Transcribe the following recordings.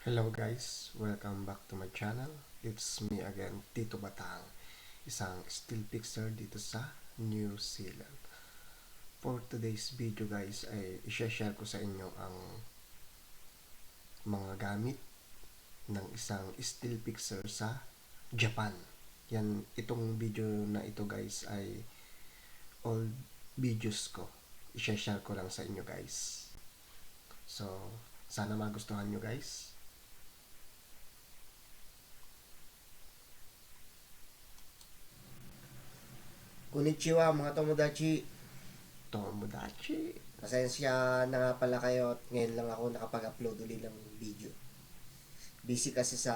Hello guys, welcome back to my channel. It's me again, Tito Batang, isang still fixer dito sa New Zealand. For today's video guys ay i-share ko sa inyo ang mga gamit ng isang still fixer sa Japan. Itong video na ito guys ay old videos ko. I-share ko lang sa inyo guys. So, sana magustuhan nyo guys. Konnichiwa mga tomodachi. Tomodachi. Pasensya na nga pala kayo at ngayon lang ako nakapag-upload ulit ng video. Busy kasi sa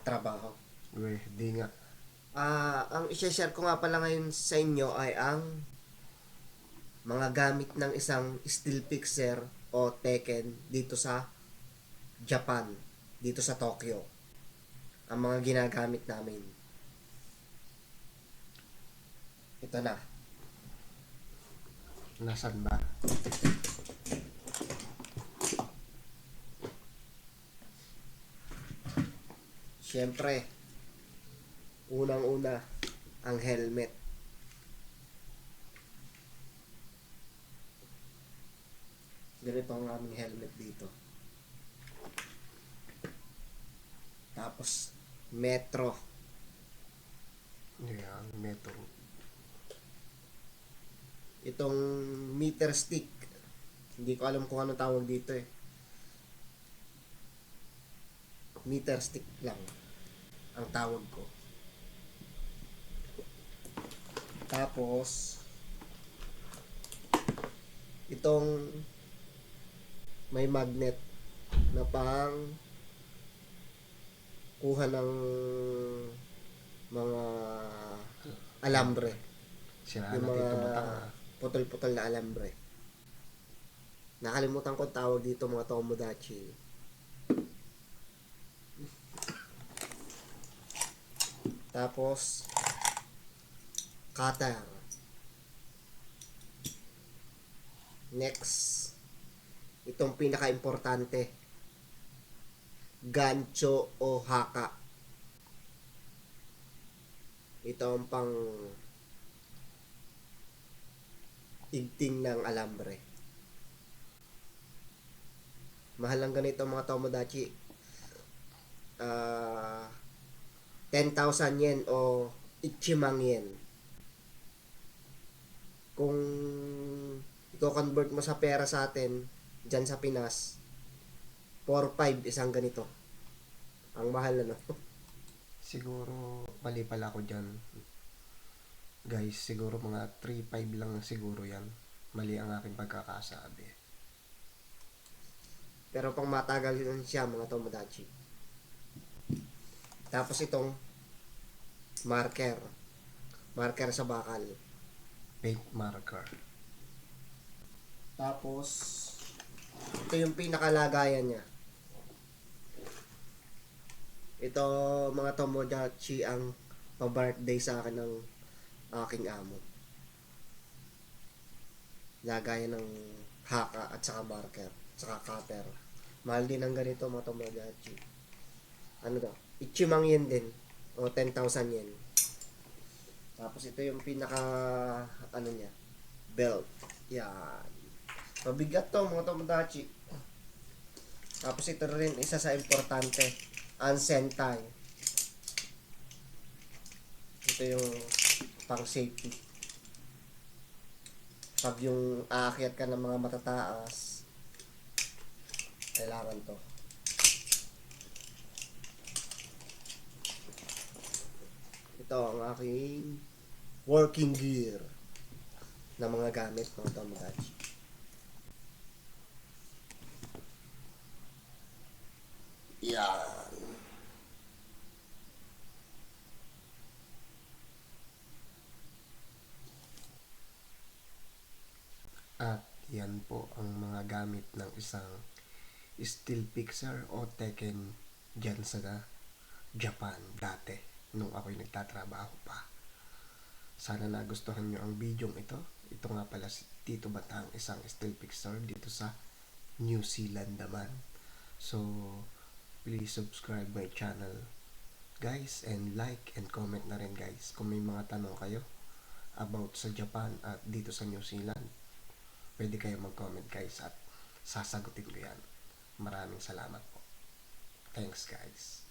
trabaho. Di nga. Ang i-share ko nga pala ngayon sa inyo ay ang mga gamit ng isang steel fixer o Tekken dito sa Japan, dito sa Tokyo. Ang mga ginagamit namin. Ito na. Nasaan ba? Siyempre, unang-una, ang helmet. Ganito ang aming helmet dito. Tapos, metro. Yan, metro. Itong meter stick. Hindi ko alam kung ano tawag dito eh. Meter stick lang ang tawag ko. Tapos, itong may magnet na pang kuha ng mga alambre. Sira Yung na mga Tito Batang. putol-putol na alambre. Nakalimutan ko tawag dito mga tomodachi. Tapos, cutter. Next, itong pinaka-importante, gancho o haka. Ito ang pang igting ng alambre. Mahal lang ganito mga tomodachi. 10,000 yen o ichimang yen. Kung i-convert mo sa pera sa atin, dyan sa Pinas, 4-5 isang ganito. Ang mahal na, no? Siguro, mali pala ako dyan. Guys, siguro mga 3-5 lang siguro yan. Mali ang aking pagkakasabi. Pero pang matagal yun siya mga tomodachi. Tapos itong marker. Marker sa bakal. Paint marker. Tapos, ito yung pinakalagayan niya. Ito mga tomodachi ang pa-birthday sa akin ng aking amo. Lagayan ng haka at saka marker, saka cutter. Mahal din ang ganito mga tomodachi. Ano daw? Ichimang yen din. O 10,000 yen. Tapos ito yung pinaka ano niya, belt. Yan. Mabigat to mga tomodachi. Tapos ito rin isa sa importante, ang sentai. Ito yung pang safety. Pag yung aakyat ka ng mga matataas, kailangan to. Ito ang aking working gear na mga gamit mga tomodachi. Yan. At yan po ang mga gamit ng isang steel fixer o Tekken dyan sa Japan dati nung ako'y nagtatrabaho pa. Sana nagustuhan nyo ang video ito. Ito nga pala si Tito Batang, isang steel fixer dito sa New Zealand naman. So, Please subscribe my channel guys, and like and comment na rin guys kung may mga tanong kayo about sa Japan at dito sa New Zealand. Pwede kayo mag-comment guys at sasagutin ko yan. Maraming salamat po. Thanks guys.